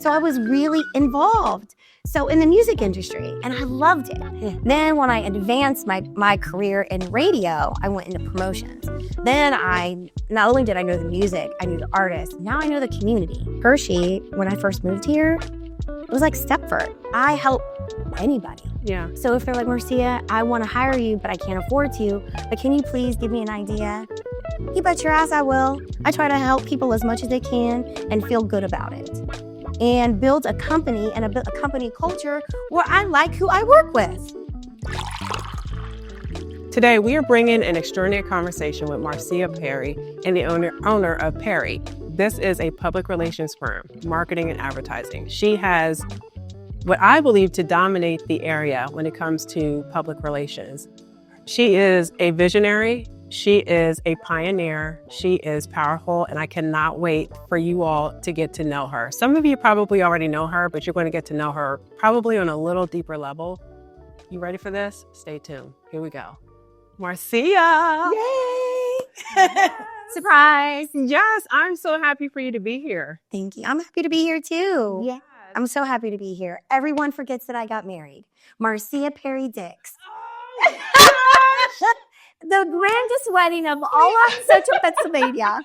So I was really involved. So in the music industry, and I loved it. Then when I advanced my career in radio, I went into promotions. Then not only did I know the music, I knew the artists. Now I know the community. Hershey, when I first moved here, it was like Stepford. I help anybody. Yeah. So if they're like, Marcia, I want to hire you, but I can't afford to, but can you please give me an idea? You bet your ass I will. I try to help people as much as they can and feel good about it. And build a company and a company culture where I like who I work with. Today, we are bringing an extraordinary conversation with Marcia Perry and the owner of Perry. This is a public relations firm, marketing and advertising. She has what I believe to dominate the area when it comes to public relations. She is a visionary. She is a pioneer. She is powerful, and I cannot wait for you all to get to know her. Some of you probably already know her, but you're going to get to know her probably on a little deeper level. You ready for this? Stay tuned. Here we go. Marcia! Yay! Surprise! Yes, I'm so happy for you to be here. Thank you. I'm happy to be here too. Yes. I'm so happy to be here. Everyone forgets that I got married. Marcia Perry Dix. Oh, The grandest wedding of all of Central Pennsylvania.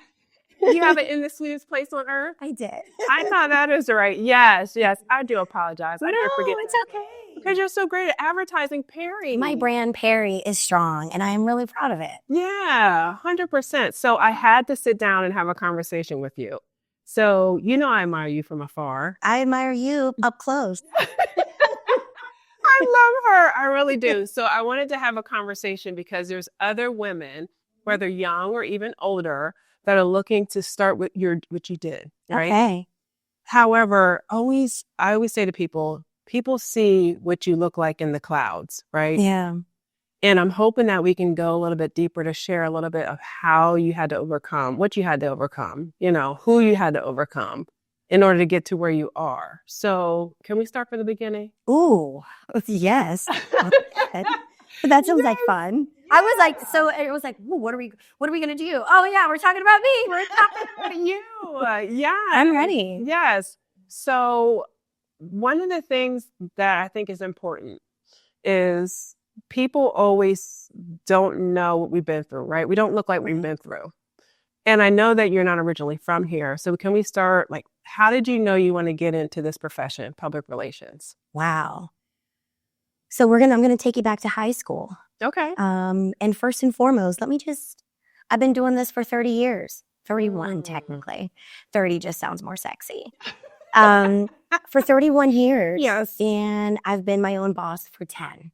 you have it in the sweetest place on earth? I did. I thought that is right. Yes. I do apologize. I did forget. It's that. okay. Because you're so great at advertising Perry. My brand Perry is strong, and I am really proud of it. Yeah, 100%. So I had to sit down and have a conversation with you. So, I admire you from afar. I admire you up close. I love her. I really do. So I wanted to have a conversation because there's other women, whether young or even older, that are looking to start with what you did, right? Okay. However, I always say to people see what you look like in the clouds, right? Yeah. And I'm hoping that we can go a little bit deeper to share a little bit of how you had to overcome, what you had to overcome, who you had to overcome in order to get to where you are. So can we start from the beginning? Ooh, yes. That sounds like fun. I was like, so it was like, ooh, what are we going to do? Oh yeah, we're talking about me. We're talking about you. Yeah. I'm ready. Yes. So one of the things that I think is important is people always don't know what we've been through, right? We don't look like we've been through. And I know that you're not originally from here. So can we start, how did you know you want to get into this profession, public relations? Wow. So I'm going to take you back to high school. Okay. And first and foremost, I've been doing this for 30 years, 31 technically. 30 just sounds more sexy. For 31 years. Yes. And I've been my own boss for 10.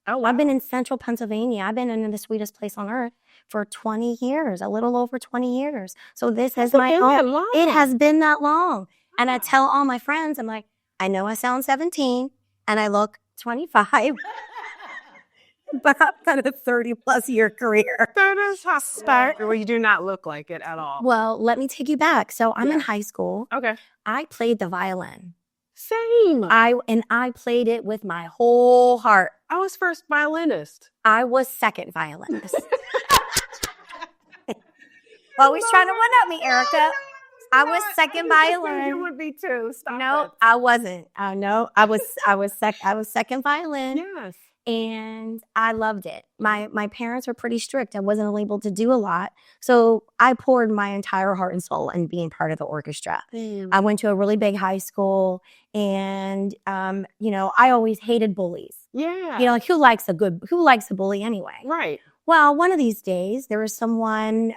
Oh, wow. I've been in Central Pennsylvania. I've been in the sweetest place on earth for 20 years, a little over 20 years. So this is my own. It has been that long. And I tell all my friends, I'm like, I know I sound 17 and I look 25, but I've got a 30+ year career. That is how start. Well, you do not look like it at all. Well, let me take you back. So I'm in high school. Okay. I played the violin. Same. I played it with my whole heart. I was first violinist. I was second violinist. Always trying to one-up me, Erica. I was second violin. You would be too. Stop. No, I wasn't. No, I was second violin. Yes. And I loved it. My parents were pretty strict. I wasn't able to do a lot. So I poured my entire heart and soul in being part of the orchestra. I went to a really big high school and, I always hated bullies. Yeah. Who likes a bully anyway? Right. Well, one of these days there was someone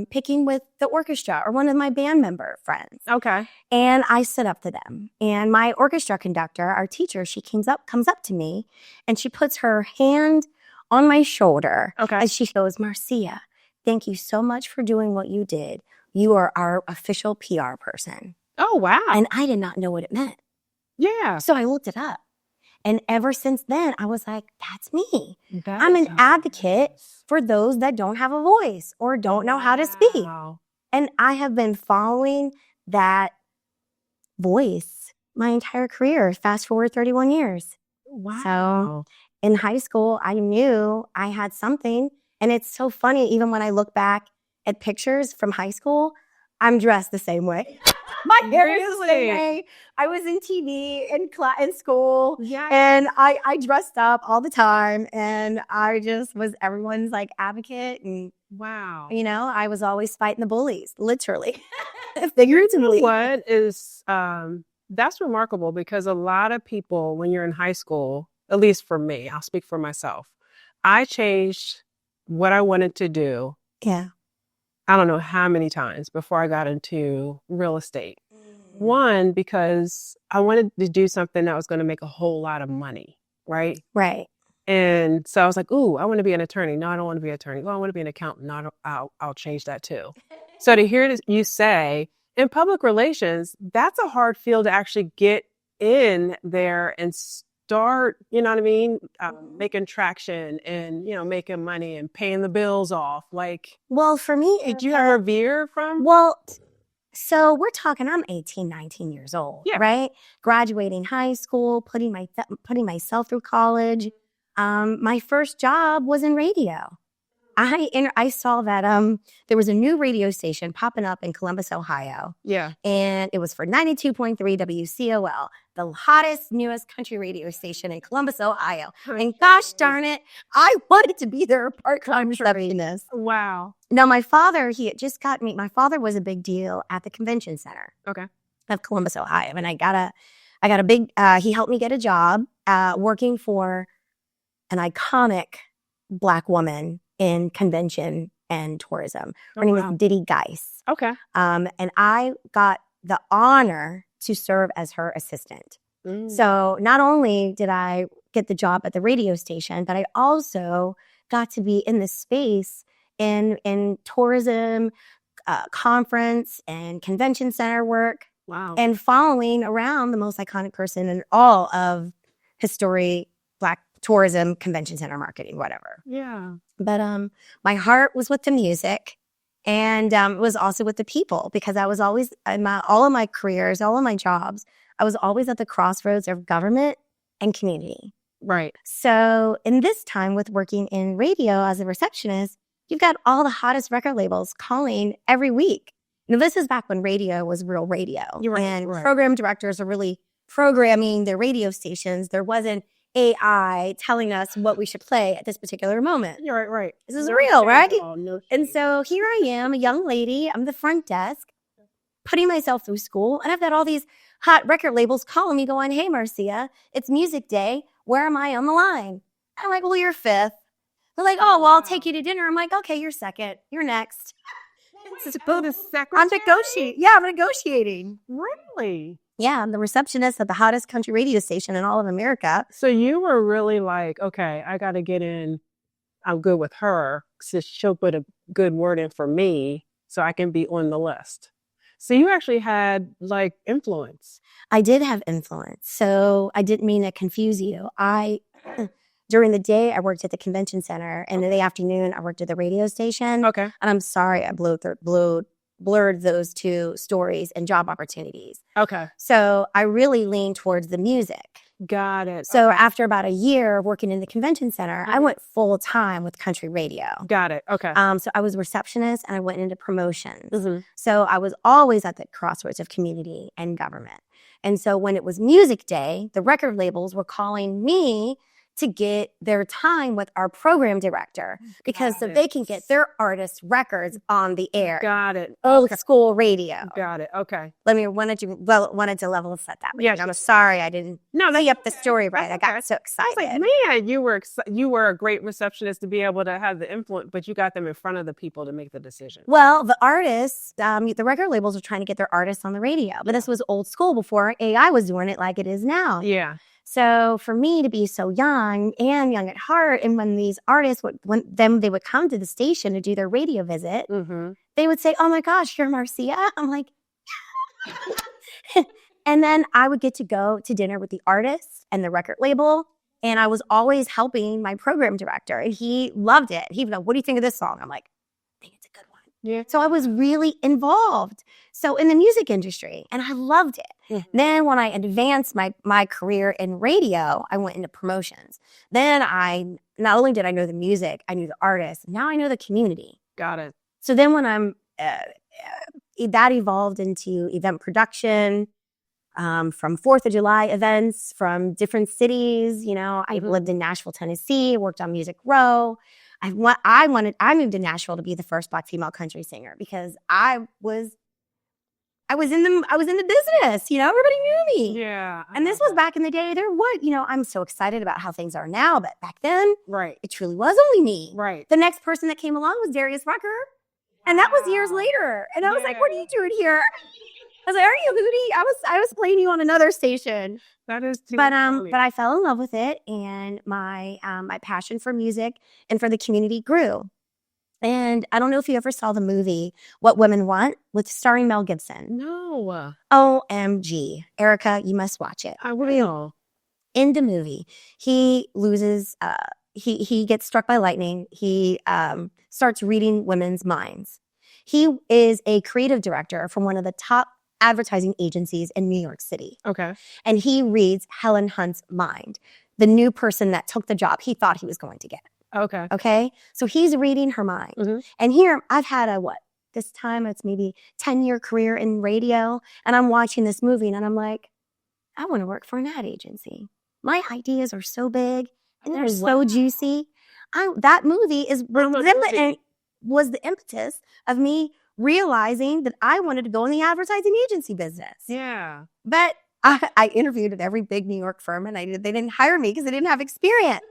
picking with the orchestra or one of my band member friends. Okay. And I stood up to them. And my orchestra conductor, our teacher, she comes up to me and she puts her hand on my shoulder. Okay. And she goes, Marcia, thank you so much for doing what you did. You are our official PR person. Oh, wow. And I did not know what it meant. Yeah. So I looked it up. And ever since then, I was like, that's me. That I'm an advocate for those that don't have a voice or don't know how to speak. And I have been following that voice my entire career. Fast forward 31 years. Wow. So in high school, I knew I had something. And it's so funny, even when I look back at pictures from high school, I'm dressed the same way. My hair was the Really? same way. I was in TV in school. Yeah. And I dressed up all the time, and I just was everyone's like advocate. And, Wow. you know, I was always fighting the bullies, literally, figuratively. What is, that's remarkable because a lot of people, when you're in high school, at least for me, I'll speak for myself, I changed what I wanted to do. Yeah. I don't know how many times before I got into real estate. One, because I wanted to do something that was going to make a whole lot of money, right? Right. And so I was like, ooh, I want to be an attorney. No, I don't want to be an attorney. Oh, I want to be an accountant. No, I'll change that too. So to hear you say in public relations, that's a hard field to actually get in there and start, you know what I mean? Making traction and, you know, making money and paying the bills off. Like, Well, for me, did you ever veer from? well, so we're talking, I'm 18, 19 years old, Yeah. right? Graduating high school, putting myself through college. My first job was in radio. I saw that there was a new radio station popping up in Columbus, Ohio. Yeah. And it was for 92.3 WCOL, the hottest, newest country radio station in Columbus, Ohio. And gosh darn it, I wanted to be their part-time receptionist. Wow. Now, my father, he had just got me. My father was a big deal at the convention center of Columbus, Ohio. And I got a big, he helped me get a job working for an iconic Black woman in convention and tourism. Her name was Diddy Geis. Okay. And I got the honor to serve as her assistant. So not only did I get the job at the radio station, but I also got to be in the space in tourism, conference and convention center work. Wow. And following around the most iconic person in all of history, Black tourism, convention center marketing, whatever. Yeah. But my heart was with the music, and it was also with the people, because I was always, all of my careers, all of my jobs, I was always at the crossroads of government and community. Right. So in this time with working in radio as a receptionist, you've got all the hottest record labels calling every week. Now, this is back when radio was real radio. You're right, and right. program directors are really programming their radio stations. There wasn't AI telling us what we should play at this particular moment. You're right. This is real, right? No And so here I am, a young lady. I'm the front desk, putting myself through school. And I've got all these hot record labels calling me going, hey, Marcia, it's music day. Where am I on the line? I'm like, well, you're fifth. They're like, oh, well, I'll take you to dinner. I'm like, okay, you're second. You're next. Go to secretary? I'm negotiating. Yeah, I'm negotiating. Really? Yeah, I'm the receptionist at the hottest country radio station in all of America. So you were really like, okay, I got to get in. I'm good with her, so she'll put a good word in for me so I can be on the list. So you actually had like influence. I did have influence. So I didn't mean to confuse you. During the day, I worked at the convention center, and in the afternoon, I worked at the radio station. Okay. And I'm sorry I blurred those two stories and job opportunities. Okay. So I really leaned towards the music. Got it. So after about a year of working in the convention center, I went full time with country radio. Got it. Okay. So I was a receptionist, and I went into promotions. So I was always at the crossroads of community and government. And so when it was music day, the record labels were calling me to get their time with our program director, because so they can get their artists' records on the air. Got it. Old school radio. Got it. Okay. Wanted to level set that. Yeah, I'm sorry I didn't tee up the story right. I got so excited. It's like, man, you were a great receptionist to be able to have the influence, but you got them in front of the people to make the decision. Well, the artists, the record labels are trying to get their artists on the radio, but this was old school before AI was doing it like it is now. Yeah. So for me to be so young at heart, and when these artists they would come to the station to do their radio visit, they would say, "Oh my gosh, you're Marcia." I'm like, and then I would get to go to dinner with the artists and the record label, and I was always helping my program director, and he loved it. He would go, "What do you think of this song?" I'm like, "I think it's a good one." Yeah. So I was really involved. So in the music industry, and I loved it. Then when I advanced my career in radio, I went into promotions. Then not only did I know the music, I knew the artists. Now I know the community. Got it. So then when I'm that evolved into event production, from 4th of July events from different cities. You know, I lived in Nashville, Tennessee, worked on Music Row. I moved to Nashville to be the first Black female country singer because I was in the business, you know, everybody knew me. Yeah. And this was back in the day. I'm so excited about how things are now, but back then, Right. it truly was only me. Right. The next person that came along was Darius Rucker. And that was years later. And I was like, what are you doing here? I was like, aren't you Hootie? I was playing you on another station. That is too But funny. I fell in love with it, and my passion for music and for the community grew. And I don't know if you ever saw the movie What Women Want with starring Mel Gibson. No. OMG. Erica, you must watch it. I will. In the movie, he loses, he gets struck by lightning. He starts reading women's minds. He is a creative director from one of the top advertising agencies in New York City. Okay. And he reads Helen Hunt's mind, the new person that took the job he thought he was going to get. Okay. Okay. So he's reading her mind. Mhm. And here I've had this time it's maybe 10-year career in radio. And I'm watching this movie and I'm like, I want to work for an ad agency. My ideas are so big and they're so juicy. That movie was the impetus of me realizing that I wanted to go in the advertising agency business. Yeah. But I interviewed at every big New York firm and they didn't hire me because I didn't have experience.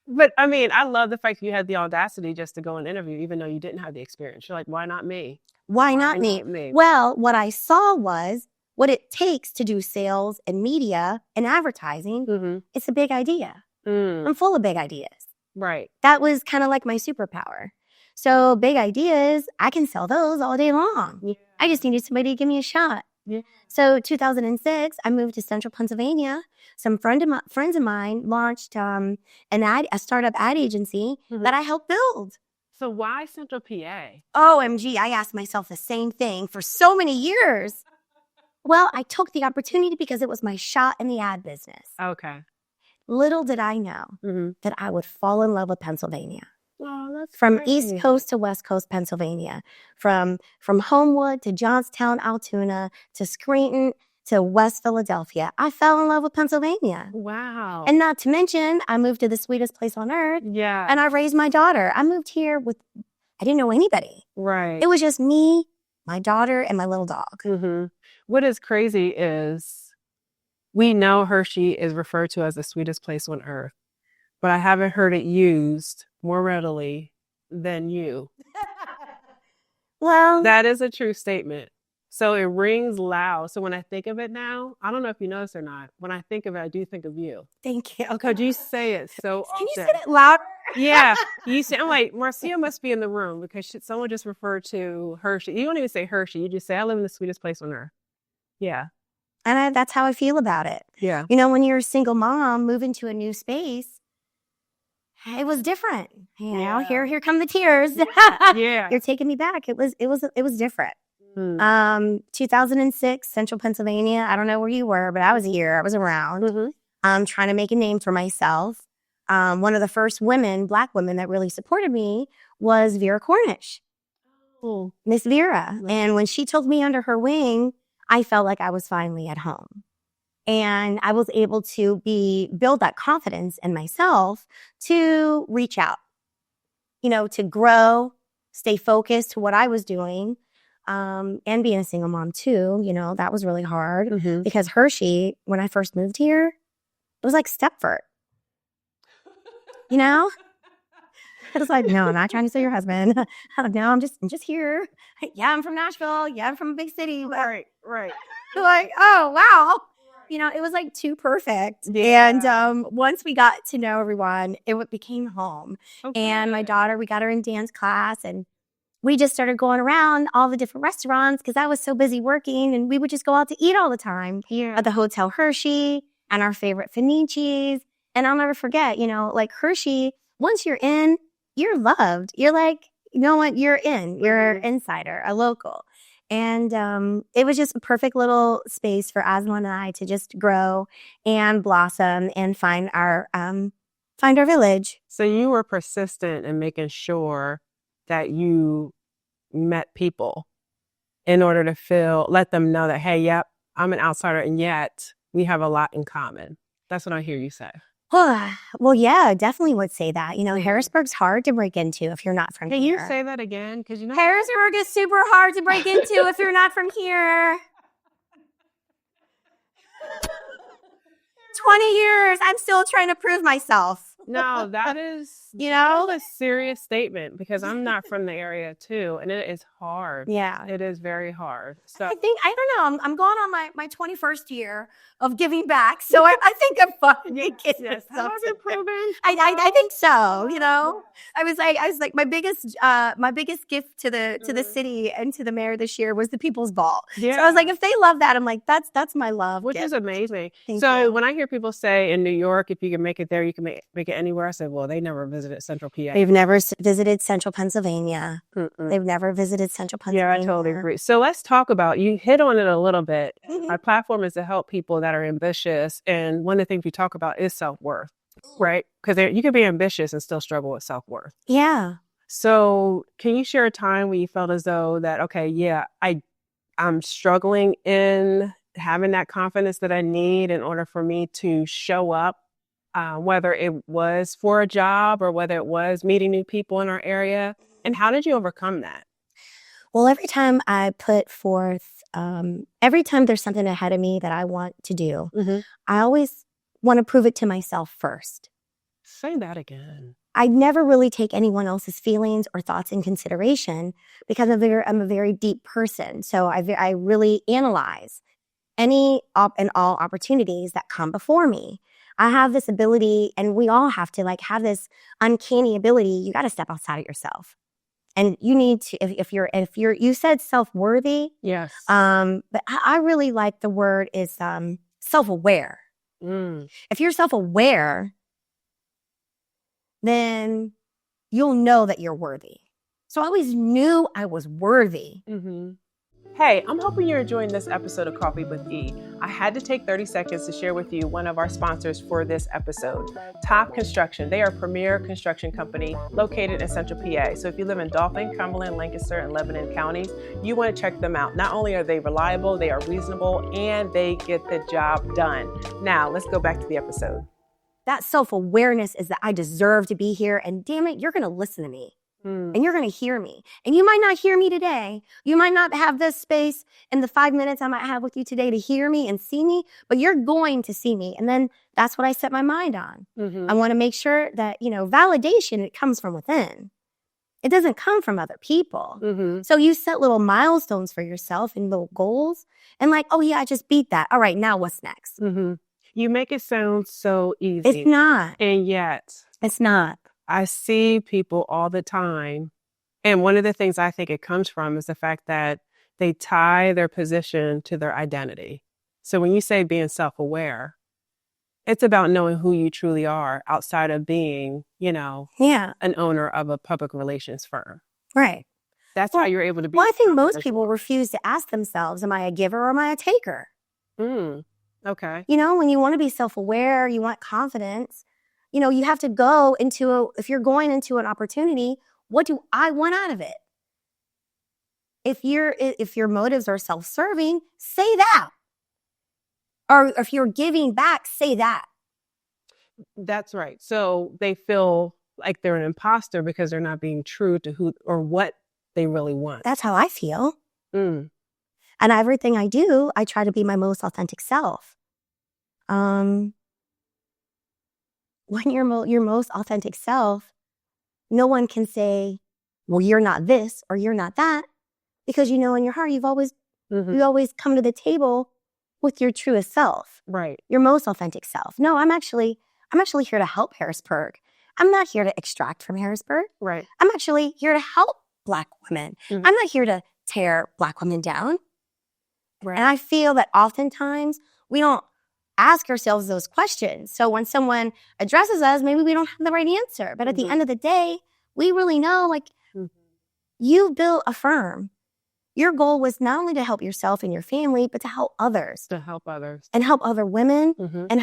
But I mean, I love the fact you had the audacity just to go and interview, even though you didn't have the experience. You're like, why not me? Why not me? Well, what I saw was what it takes to do sales and media and advertising. Mm-hmm. It's a big idea. I'm full of big ideas. Right. That was kind of like my superpower. So big ideas, I can sell those all day long. Yeah. I just needed somebody to give me a shot. Yeah. So 2006, I moved to Central Pennsylvania. Some friends of mine launched a startup ad agency that I helped build. So why Central PA? OMG, I asked myself the same thing for so many years. Well, I took the opportunity because it was my shot in the ad business. Okay. Little did I know that I would fall in love with Pennsylvania. Oh, that's From great. East Coast to West Coast, Pennsylvania. From Homewood to Johnstown, Altoona to Scranton to West Philadelphia. I fell in love with Pennsylvania. Wow. And not to mention, I moved to the sweetest place on earth. Yeah. And I raised my daughter. I moved here I didn't know anybody. Right. It was just me, my daughter, and my little dog. Mm-hmm. What is crazy is we know Hershey is referred to as the sweetest place on earth, but I haven't heard it used more readily than you. Well, That is a true statement. So it rings loud. So when I think of it now, I don't know if you know this or not. When I think of it, I do think of you. thank you. Because you say it so often. Can you say it louder? Yeah. You say, I'm like, Marcia must be in the room because someone just referred to Hershey. You don't even say Hershey. You just say, I live in the sweetest place on earth. Yeah. And that's how I feel about it. Yeah. You know, when you're a single mom moving to a new space, it was different. You know, here come the tears. Yeah. You're taking me back. It was different. 2006, Central Pennsylvania. I don't know where you were, but I was here. I was around. Trying to make a name for myself. One of the first Black women that really supported me was Vera Cornish. Oh. Miss Vera. And when she took me under her wing, I felt like I was finally at home. And I was able to build that confidence in myself to reach out, you know, to grow, stay focused to what I was doing, and being a single mom too. You know, that was really hard because Hershey, when I first moved here, it was like Stepford. You know? I was like, no, I'm not trying to steal your husband. No, I'm just here. Yeah, I'm from Nashville. Yeah, I'm from a big city. Right. Like, oh, wow. You know, it was like too perfect. Yeah. And once we got to know everyone, it became home. Okay. And my daughter, we got her in dance class and we just started going around all the different restaurants because I was so busy working and we would just go out to eat all the time at the Hotel Hershey and our favorite Fenicis. And I'll never forget, you know, like Hershey, once you're in, you're loved. You're like, you know what? You're in. You're an insider, a local. And it was just a perfect little space for Aslan and I to just grow and blossom and find our village. So you were persistent in making sure that you met people in order to let them know that, hey, yep, I'm an outsider, and yet we have a lot in common. That's what I hear you say. Well, yeah, definitely would say that. Harrisburg's hard to break into if you're not from Can here. you say that again? Because Harrisburg is super hard to break into if you're not from here. 20 years, I'm still trying to prove myself. No, that is a serious statement, because I'm not from the area too, and it is hard. Yeah. It is very hard. So I don't know, I'm going on my 21st year of giving back, so I think I'm finally getting yes, have I been proven? I think so. I was like my biggest gift to the city and to the mayor this year was the People's Ball. Yeah. So I was like, if they love that, I'm like, that's my love. Which is amazing. Thank so you. when I hear people say in New York, if you can make it there, you can make it anywhere. I said, well, they never visited Central PA. They've never visited Central Pennsylvania. Mm-mm. They've never visited Central Pennsylvania. Yeah, I totally agree. So let's talk about, you hit on it a little bit. Mhm. Our platform is to help people that are ambitious. And one of the things we talk about is self-worth, right? Because you can be ambitious and still struggle with self-worth. Yeah. So can you share a time when you felt as though that, okay, yeah, I'm struggling in having that confidence that I need in order for me to show up, whether it was for a job or whether it was meeting new people in our area? And how did you overcome that? Well, every time I put forth, every time there's something ahead of me that I want to do, Mm-hmm. I always want to prove it to myself first. Say that again. I never really take anyone else's feelings or thoughts in consideration because I'm a very deep person. So I really analyze any and all opportunities that come before me. I have this ability, and we all have to have this uncanny ability. You got to step outside of yourself. And you need to, if you said self-worthy. Yes. But I really like the word is self-aware. If you're self-aware, then you'll know that you're worthy. So I always knew I was worthy. Mm-hmm. Hey, I'm hoping you're enjoying this episode of Coffee with E. I had to take 30 seconds to share with you one of our sponsors for this episode, Toch Construction. They are a premier construction company located in Central PA. So if you live in Dauphin, Cumberland, Lancaster, and Lebanon counties, you want to check them out. Not only are they reliable, they are reasonable, and they get the job done. Now, let's go back to the episode. That self-awareness is that I deserve to be here, and damn it, you're going to listen to me. And you're going to hear me. And you might not hear me today. You might not have this space in the 5 minutes I might have with you today to hear me and see me, but you're going to see me. And then that's what I set my mind on. Mm-hmm. I want to make sure that, validation, it comes from within. It doesn't come from other people. Mm-hmm. So you set little milestones for yourself and little goals and oh yeah, I just beat that. All right, now what's next? Mm-hmm. You make it sound so easy. It's not. And yet. It's not. I see people all the time. And one of the things I think it comes from is the fact that they tie their position to their identity. So when you say being self-aware, it's about knowing who you truly are outside of being, an owner of a public relations firm. Right. That's how you're able to be. Well, I think most people refuse to ask themselves, am I a giver or am I a taker? Okay. When you want to be self-aware, you want confidence, you have to go if you're going into an opportunity, what do I want out of it? If your motives are self-serving, say that. Or if you're giving back, say that. That's right. So they feel like they're an imposter because they're not being true to who or what they really want. That's how I feel. And everything I do, I try to be my most authentic self. When you're your most authentic self, no one can say, well, you're not this or you're not that, because in your heart you always come to the table with your truest self, right? Your most authentic self. No, I'm actually here to help Harrisburg. I'm not here to extract from Harrisburg. Right. I'm actually here to help Black women. I'm not here to tear Black women down. Right. And I feel that oftentimes we don't ask ourselves those questions. So when someone addresses us, maybe we don't have the right answer. But at the end of the day, we really know, you built a firm. Your goal was not only to help yourself and your family, but to help others. To help others. And help other women. And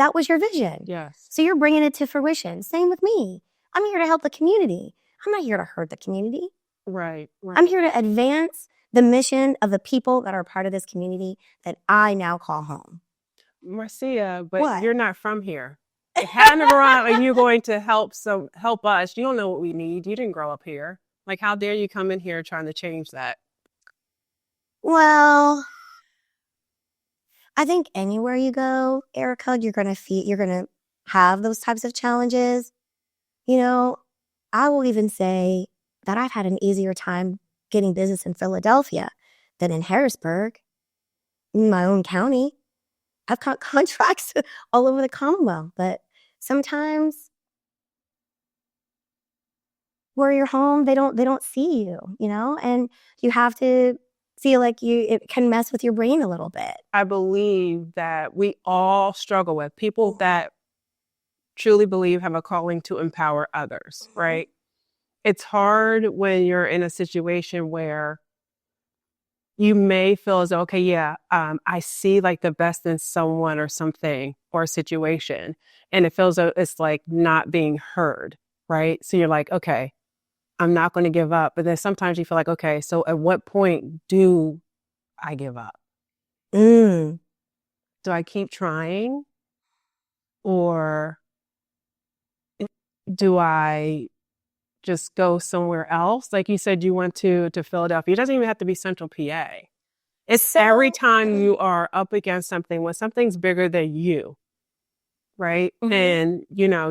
that was your vision. Yes. So you're bringing it to fruition. Same with me. I'm here to help the community. I'm not here to hurt the community. Right. I'm here to advance the mission of the people that are part of this community that I now call home. Marcia, but What? you're not from here. If Hannah around and you're going to help us, you don't know what we need. You didn't grow up here. Like, how dare you come in here trying to change that? Well, I think anywhere you go, Erica, you're going to have those types of challenges. You know, I will even say that I've had an easier time getting business in Philadelphia than in Harrisburg, in my own county. I've got contracts all over the Commonwealth, but sometimes where you're home, they don't see you, and you have to feel like it can mess with your brain a little bit. I believe that we all struggle with people that truly believe have a calling to empower others, right? It's hard when you're in a situation where you may feel as though, okay, yeah, I see like the best in someone or something or a situation, and it feels as though it's like not being heard, right? So you're like, okay, I'm not going to give up. But then sometimes you feel like, okay, so at what point do I give up? Mm. Do I keep trying? Or do I just go somewhere else? Like you said, you went to Philadelphia. It doesn't even have to be Central PA. It's every time you are up against something, when something's bigger than you, right? Mm-hmm. And,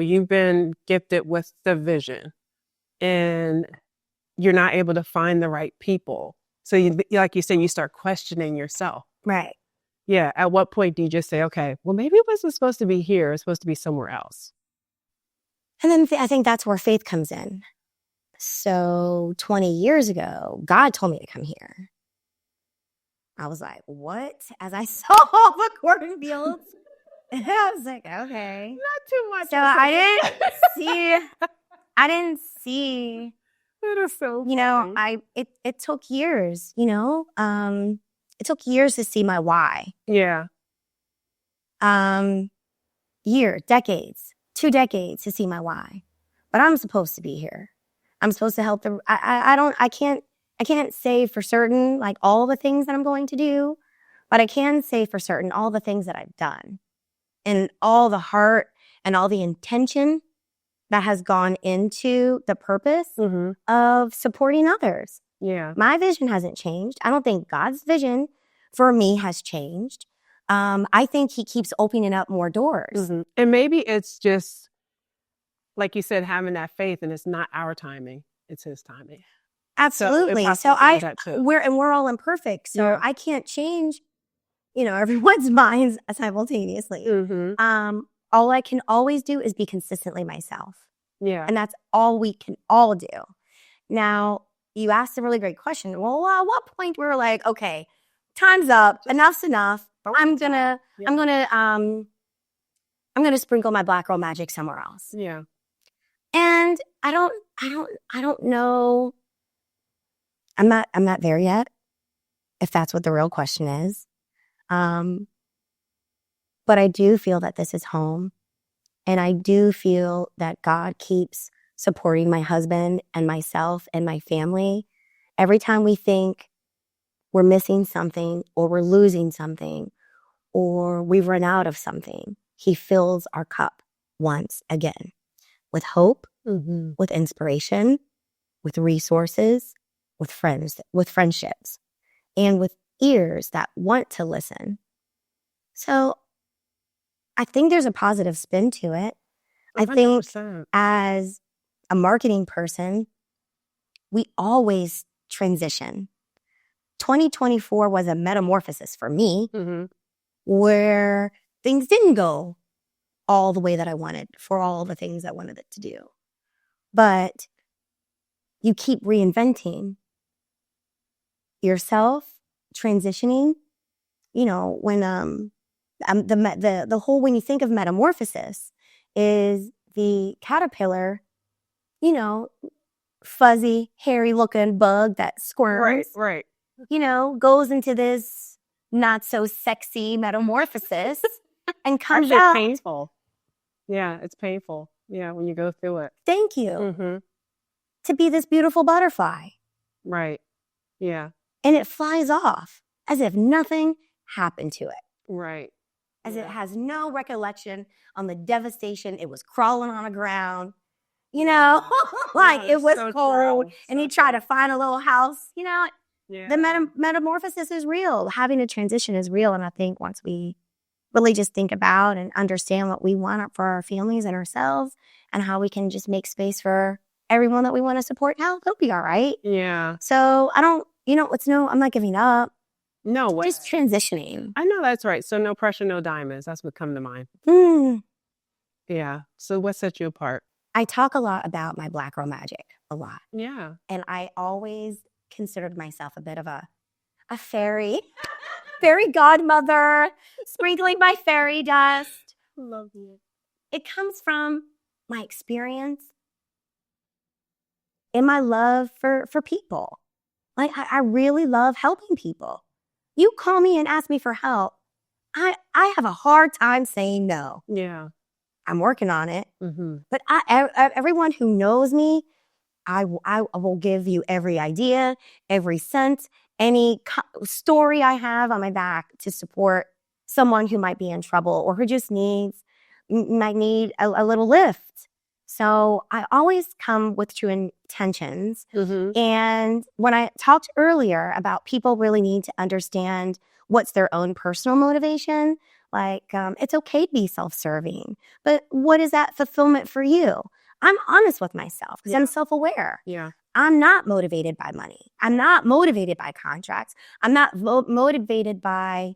you've been gifted with the vision and you're not able to find the right people. So like you said, you start questioning yourself. Right. Yeah. At what point do you just say, okay, well, maybe it wasn't supposed to be here. It's supposed to be somewhere else. And then I think that's where faith comes in. So 20 years ago, God told me to come here. I was like, what? As I saw all the cornfields, I was like, okay. Not too much. So I didn't see. It is so funny. It took years, it took years to see my why. Yeah. Decades, 2 decades to see my why. But I'm supposed to be here. I'm supposed to help I can't say for certain like all the things that I'm going to do, but I can say for certain all the things that I've done and all the heart and all the intention that has gone into the purpose of supporting others. Yeah. My vision hasn't changed. I don't think God's vision for me has changed. I think he keeps opening up more doors. Mm-hmm. And maybe it's just, like you said, having that faith, and it's not our timing, it's his timing. Absolutely. We're all imperfect. So yeah. I can't change, everyone's minds simultaneously. Mm-hmm. All I can always do is be consistently myself. Yeah. And that's all we can all do. Now, you asked a really great question. Well, at what point we're like, okay, time's up, enough's enough. I'm gonna sprinkle my black girl magic somewhere else. Yeah. And I don't know. I'm not there yet, if that's what the real question is. But I do feel that this is home. And I do feel that God keeps supporting my husband and myself and my family. Every time we think we're missing something or we're losing something or we've run out of something, he fills our cup once again with hope, with inspiration, with resources, with friends, with friendships, and with ears that want to listen. So I think there's a positive spin to it. 100%. I think as a marketing person, we always transition. 2024 was a metamorphosis for me where things didn't go all the way that I wanted for all the things I wanted it to do. But you keep reinventing yourself, transitioning, when the whole, when you think of metamorphosis, is the caterpillar, fuzzy, hairy looking bug that squirms. Right. Goes into this not so sexy metamorphosis and comes out. It's painful. Yeah, it's painful. Yeah, when you go through it. Thank you. To be this beautiful butterfly. Right. Yeah. and it flies off as if nothing happened to it. Right. As it has no recollection on the devastation. It was crawling on the ground, like No, it was so cold, true. and So he tried true. to find a little house. Yeah. The metamorphosis is real. Having a transition is real. And I think once we really just think about and understand what we want for our families and ourselves and how we can just make space for everyone that we want to support, it'll be all right. Yeah. So I don't, I'm not giving up. No way. Just transitioning. I know that's right. So no pressure, no diamonds. That's what come to mind. Yeah. So what set you apart? I talk a lot about my Black girl magic, a lot. Yeah. And I always considered myself a bit of a fairy, fairy godmother, sprinkling my fairy dust. Love you. It comes from my experience and my love for people. Like, I really love helping people. You call me and ask me for help, I have a hard time saying no. Yeah. I'm working on it. Mm-hmm. But everyone who knows me, I will give you every idea, every cent, any story I have on my back to support someone who might be in trouble or who just might need a little lift. So I always come with true intentions. Mm-hmm. And when I talked earlier about people really need to understand what's their own personal motivation, like it's okay to be self-serving, but what is that fulfillment for you? I'm honest with myself because I'm self-aware. Yeah. I'm not motivated by money. I'm not motivated by contracts. I'm not motivated by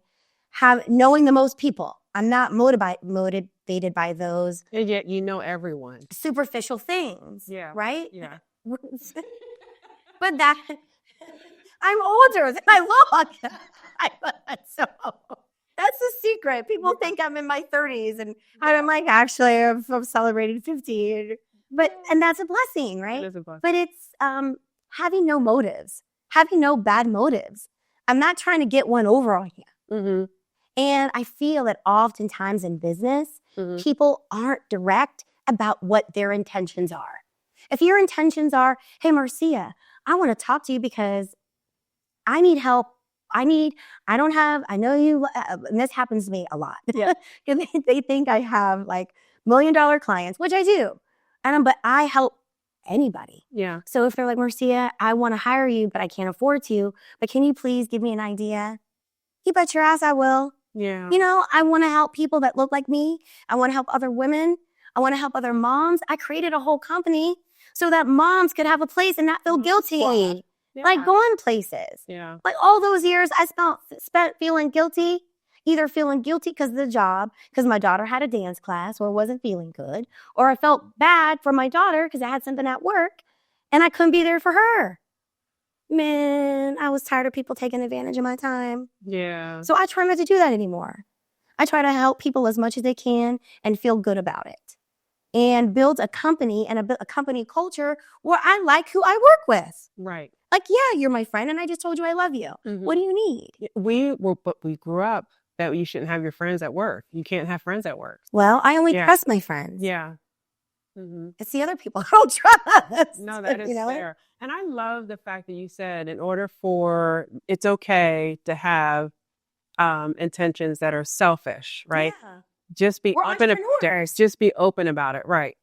knowing the most people. I'm not motivated by those. And yet everyone. Superficial things. Yeah. Right? Yeah. But I'm older than I look. So that's the secret. People think I'm in my 30s and I'm like, actually, I'm celebrating 50. And that's a blessing, right? It is a blessing. But it's having no motives, having no bad motives. I'm not trying to get one over on you. Mm-hmm. And I feel that oftentimes in business, Mm-hmm. people aren't direct about what their intentions are. If your intentions are, hey, Marcia, I want to talk to you because I need help. I know you, and this happens to me a lot. Yeah. They think I have like $1 million clients, which I do. But I help anybody. Yeah. So if they're like, Marcia, I want to hire you, but I can't afford to, but can you please give me an idea? You bet your ass I will. Yeah. I want to help people that look like me. I want to help other women. I want to help other moms. I created a whole company so that moms could have a place and not feel guilty. Wow. Yeah. Like going places. Yeah. Like all those years I spent feeling guilty, either feeling guilty because of the job, because my daughter had a dance class or wasn't feeling good, or I felt bad for my daughter because I had something at work and I couldn't be there for her. Man, I was tired of people taking advantage of my time. Yeah. So I try not to do that anymore. I try to help people as much as they can and feel good about it. And build a company and a company culture where I like who I work with. Right. Like, yeah, you're my friend and I just told you I love you. Mm-hmm. What do you need? But we grew up that you shouldn't have your friends at work. You can't have friends at work. Well, I only trust my friends. Yeah. Mm-hmm. It's the other people I don't trust. No, that is fair. And I love the fact that you said it's okay to have intentions that are selfish, right? Yeah. Just be We're entrepreneurs. Just be open about it, right?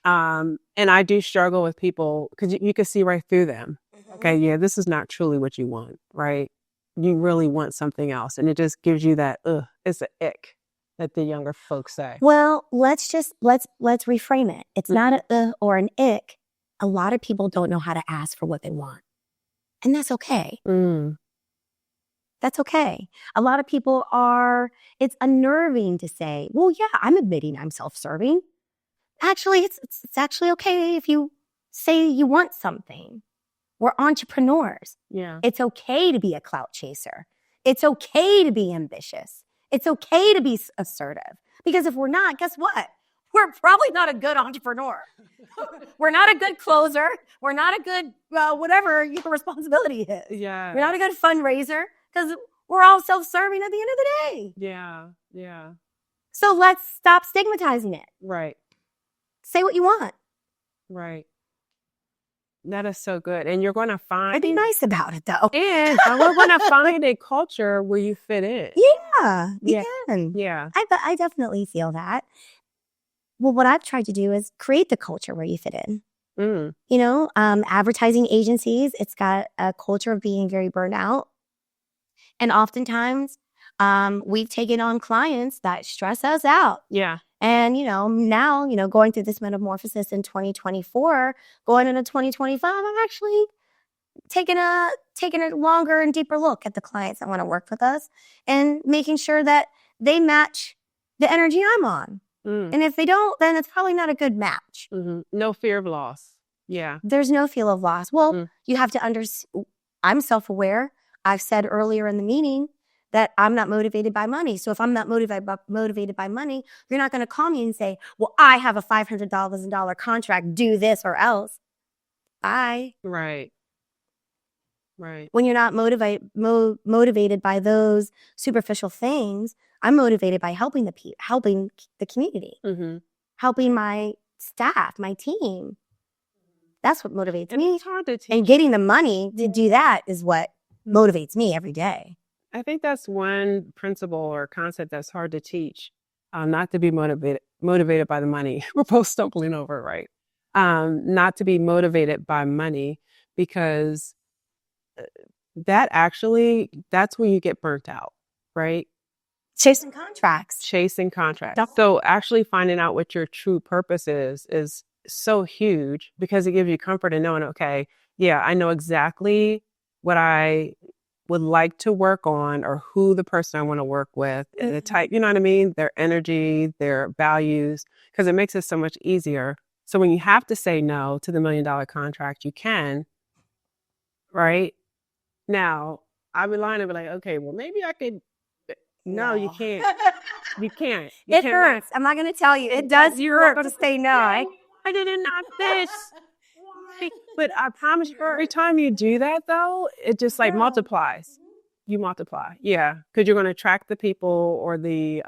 And I do struggle with people because you can see right through them. Mm-hmm. Okay, yeah, this is not truly what you want, right? You really want something else, and it just gives you that it's an ick that the younger folks say. Well, let's reframe it. It's not a or an ick. A lot of people don't know how to ask for what they want, and that's okay. That's okay. A lot of people it's unnerving to say, well, yeah, I'm admitting I'm self-serving. Actually, it's actually okay if you say you want something. We're entrepreneurs. Yeah. It's okay to be a clout chaser. It's okay to be ambitious. It's okay to be assertive. Because if we're not, guess what? We're probably not a good entrepreneur. We're not a good closer. We're not a good, whatever your responsibility is. Yeah. We're not a good fundraiser because we're all self-serving at the end of the day. Yeah. Yeah. So let's stop stigmatizing it. Right. Say what you want. Right. That is so good. And you're going to find. Be nice about it, though. And we're going to find a culture where you fit in. Yeah, you can. Yeah. I definitely feel that. Well, what I've tried to do is create the culture where you fit in. Mm. You know, advertising agencies, it's got a culture of being very burnt out. And oftentimes, we've taken on clients that stress us out. Yeah. And, you know, now, you know, going through this metamorphosis in 2024, going into 2025, I'm actually taking a longer and deeper look at the clients that want to work with us and making sure that they match the energy I'm on. And if they don't, then it's probably not a good match. Mm-hmm. No fear of loss. Yeah. There's no feel of loss. Well, you have to understand, I'm self-aware. I've said earlier in the meeting that I'm not motivated by money. So if I'm not motivated by money, you're not going to call me and say, well, I have a $500,000 contract, do this or else. Right. When you're not motivated by those superficial things, I'm motivated by helping the community, helping my staff, my team. That's what motivates me. It's hard to teach. And getting the money to do that is what motivates me every day. I think that's one principle or concept that's hard to teach, not to be motivated by the money. We're both stumbling over, right? Not to be motivated by money, because that's when you get burnt out, right? Chasing contracts. So actually finding out what your true purpose is so huge, because it gives you comfort in knowing, okay, yeah, I know exactly what I would like to work on, or who the person I want to work with, the type, you know what I mean? Their energy, their values, because it makes it so much easier. So when you have to say no to the $1 million contract, you can, right? Now, I'd be lying and be like, okay, well, maybe I could. No, you can't. You can't. It hurts. I'm not going to tell you. It does hurt to say no. I didn't not this. But I promise you, every time you do that, though, it just like multiplies. You multiply. Yeah. Because you're going to attract the people, or the,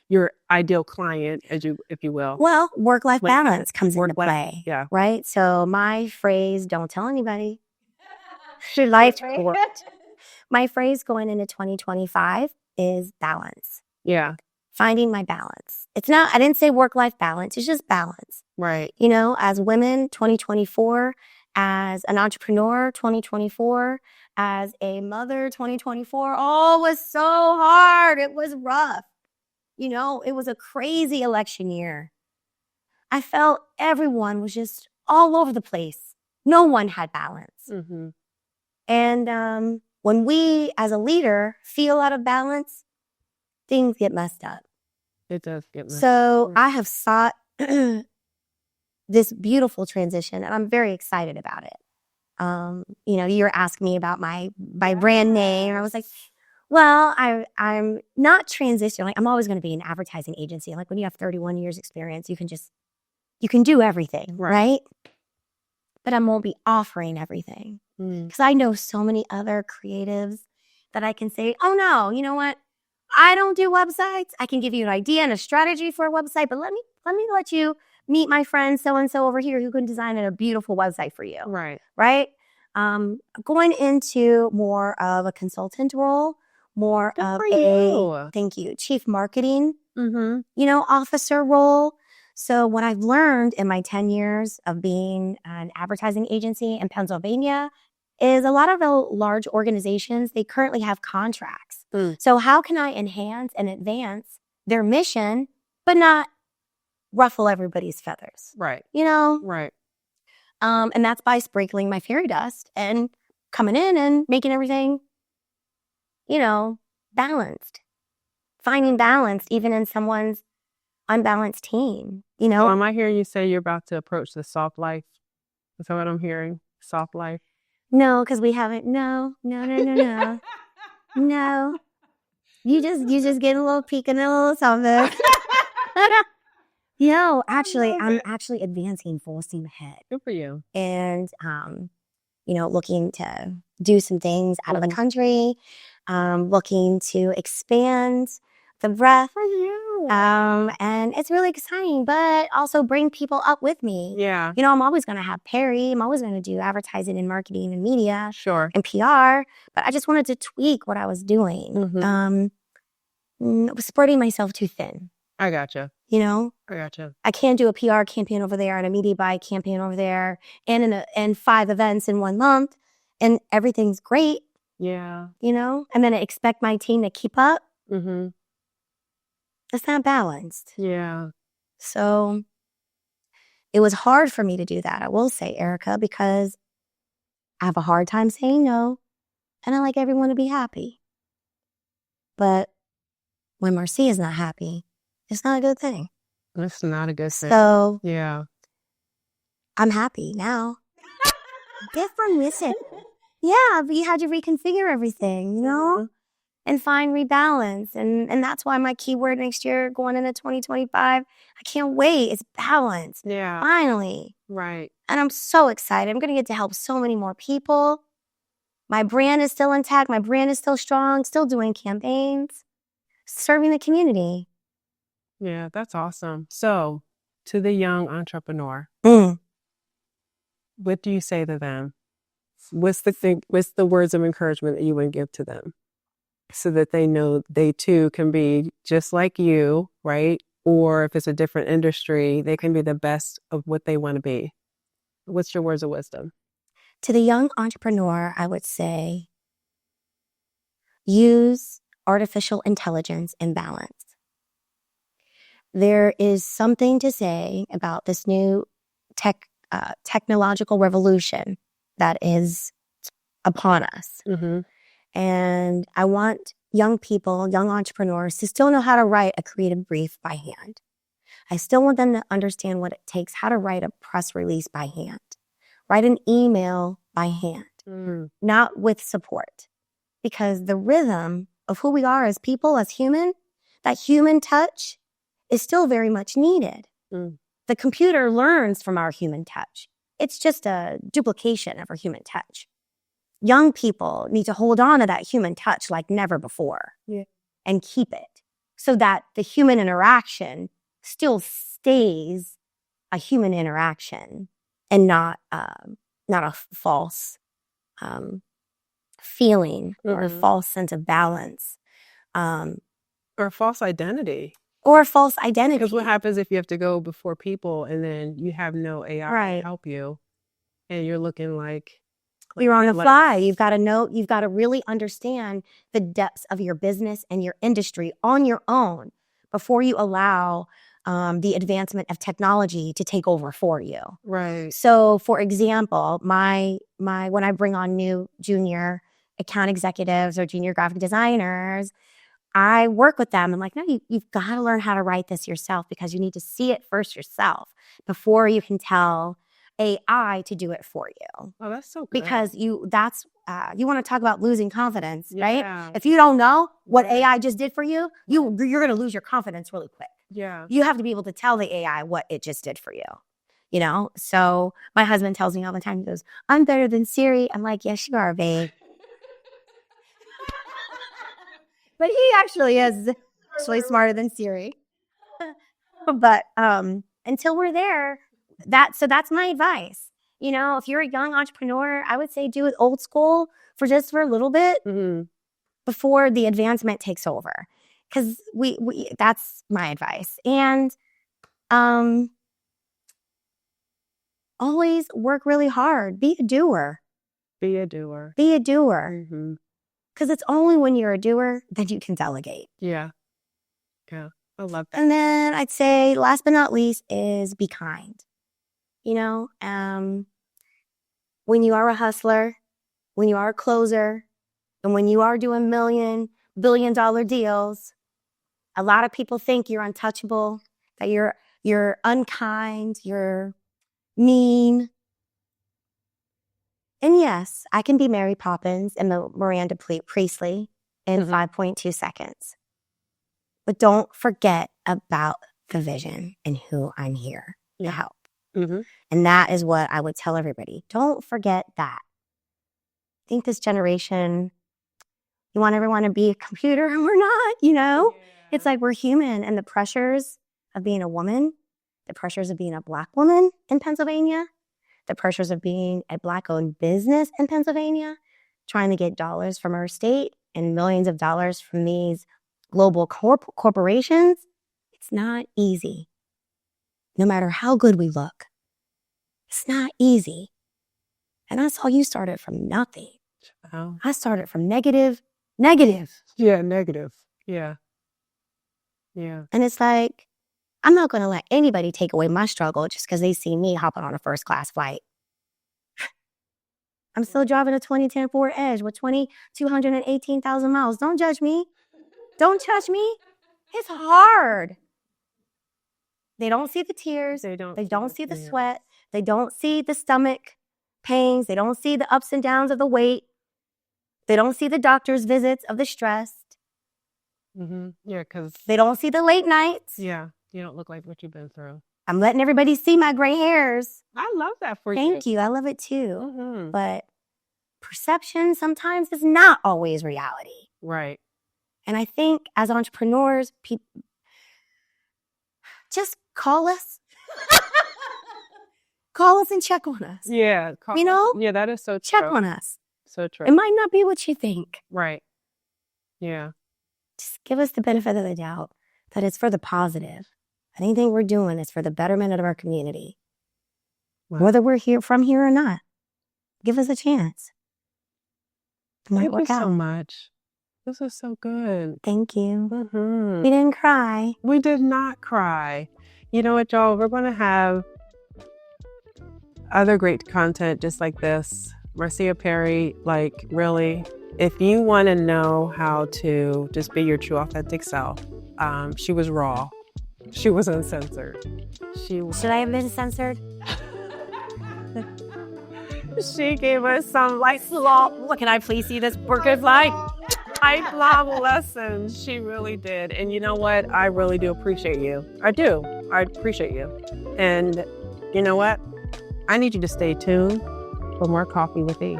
your ideal client, if you will. Well, work-life balance comes into play. Yeah. Right? So my phrase, don't tell anybody. Life work. My phrase going into 2025 is balance. Yeah. Finding my balance. It's not, I didn't say work-life balance. It's just balance. Right. You know, as women, 2024, as an entrepreneur, 2024, as a mother, 2024, all was so hard. It was rough. You know, it was a crazy election year. I felt everyone was just all over the place. No one had balance. Mm-hmm. And when we, as a leader, feel out of balance, things get messed up. It does get messed up. So I have sought this beautiful transition, and I'm very excited about it. You know, you were asking me about my brand name, and I was like, well, I'm not transitioning. Like, I'm always going to be an advertising agency. Like, when you have 31 years experience, you can do everything, right? But I won't be offering everything, because I know so many other creatives that I can say, oh no, you know what? I don't do websites. I can give you an idea and a strategy for a website, but let me let you meet my friend so-and-so over here who can design a beautiful website for you. Right? Going into more of a consultant role, more of a, thank you, chief marketing, officer role. So what I've learned in my 10 years of being an advertising agency in Pennsylvania is a lot of the large organizations, they currently have contracts. So how can I enhance and advance their mission, but not ruffle everybody's feathers? Right. You know? Right. And that's by sprinkling my fairy dust and coming in and making everything, balanced. Finding balance even in someone's unbalanced team, So am I hearing you say you're about to approach the soft life? Is that what I'm hearing? Soft life? No, because we haven't. No. No. You just get a little peek and a little something. Actually, I'm actually advancing full steam ahead. Good for you. And, looking to do some things out of the country, looking to expand the breath. For you. And it's really exciting, but also bring people up with me. Yeah. You know, I'm always going to have Perry. I'm always going to do advertising and marketing and media Sure. and PR, but I just wanted to tweak what I was doing. Mhm. I was spreading myself too thin, I gotcha. you know? I gotcha. I can't do a PR campaign over there and a media buy campaign over there and 5 events in 1 month and everything's great, Yeah. you know? And then I expect my team to keep up. Mhm. It's not balanced. Yeah. So it was hard for me to do that, I will say, Erica, because I have a hard time saying no and I like everyone to be happy. But when Marcia is not happy, it's not a good thing. That's not a good thing. So Yeah. I'm happy now. Different music. Yeah, but you had to reconfigure everything, you know, and find rebalance. And that's why my keyword next year going into 2025, I can't wait. It's balance. Yeah. Finally. Right. And I'm so excited. I'm going to get to help so many more people. My brand is still intact. My brand is still strong, still doing campaigns, serving the community. Yeah, that's awesome. So, to the young entrepreneur, what do you say to them? What's the words of encouragement that you would give to them so that they know they too can be just like you, right? Or if it's a different industry, they can be the best of what they want to be. What's your words of wisdom? To the young entrepreneur, I would say, use artificial intelligence in balance. There is something to say about this new technological revolution that is upon us. Mm-hmm. And I want young people, young entrepreneurs to still know how to write a creative brief by hand. I still want them to understand what it takes, how to write a press release by hand, write an email by hand, not with support. Because the rhythm of who we are as people, as human, that human touch is still very much needed. The computer learns from our human touch. It's just a duplication of our human touch. Young people need to hold on to that human touch like never before and keep it so that the human interaction still stays a human interaction and not a false feeling or a false sense of balance. Or false identity. Or a false identity. Because what happens if you have to go before people and then you have no AI to help you and you're looking like you're on the fly. You've got to know, you've got to really understand the depths of your business and your industry on your own before you allow the advancement of technology to take over for you. Right. So, for example, when I bring on new junior account executives or junior graphic designers, I work with them. I'm like, no, you've got to learn how to write this yourself because you need to see it first yourself before you can tell AI to do it for you. Oh, that's so good. Because you want to talk about losing confidence, right? Yeah. If you don't know what AI just did for you, you're going to lose your confidence really quick. Yeah. You have to be able to tell the AI what it just did for you. You know? So my husband tells me all the time, he goes, I'm better than Siri. I'm like, yes, you are, babe. But he actually is actually smarter than Siri. But until we're there, that's my advice. You know, if you're a young entrepreneur, I would say do it old school for a little bit before the advancement takes over. Because that's my advice. And always work really hard. Be a doer. Be a doer. Be a doer. Because it's only when you're a doer that you can delegate. Yeah. Yeah. I love that. And then I'd say last but not least is be kind. You know, when you are a hustler, when you are a closer, and when you are doing billion-dollar deals, a lot of people think you're untouchable, that you're unkind, you're mean. And yes, I can be Mary Poppins and Miranda Priestley in 5.2 seconds. But don't forget about the vision and who I'm here to help. And that is what I would tell everybody. Don't forget that. I think this generation, you want everyone to be a computer and we're not, you know? It's like we're human, and the pressures of being a woman, the pressures of being a Black woman in Pennsylvania, the pressures of being a Black-owned business in Pennsylvania, trying to get dollars from our state and millions of dollars from these global corporations. It's not easy. No matter how good we look, it's not easy. And I saw you started from nothing. Oh. I started from negative. Yeah, negative. Yeah. Yeah. And it's like, I'm not going to let anybody take away my struggle just because they see me hopping on a first class flight. I'm still driving a 2010 Ford Edge with 218,000 miles. Don't judge me. Don't judge me. It's hard. They don't see the tears. They don't see the sweat. They don't see the stomach pains. They don't see the ups and downs of the weight. They don't see the doctor's visits of the stress. Mm-hmm. Yeah, because they don't see the late nights. Yeah, you don't look like what you've been through. I'm letting everybody see my gray hairs. I love that for you. Thank you. I love it too. Mm-hmm. But perception sometimes is not always reality. Right. And I think as entrepreneurs, just call us. Call us and check on us. Yeah. Yeah, that is so true. Check on us. So true. It might not be what you think. Right. Yeah. Just give us the benefit of the doubt that it's for the positive. Anything we're doing is for the betterment of our community. Wow. Whether we're from here or not. Give us a chance. Thank you so much. This is so good. Thank you. Mm-hmm. We didn't cry. We did not cry. You know what, y'all? We're going to have other great content just like this. Marcia Perry, like, really, if you want to know how to just be your true authentic self, she was raw. She was uncensored. Should I have been censored? She gave us some What, can I please see this worker's life? life lessons. She really did. And you know what? I really do appreciate you. I do. I appreciate you. And you know what? I need you to stay tuned for more Coffee with E.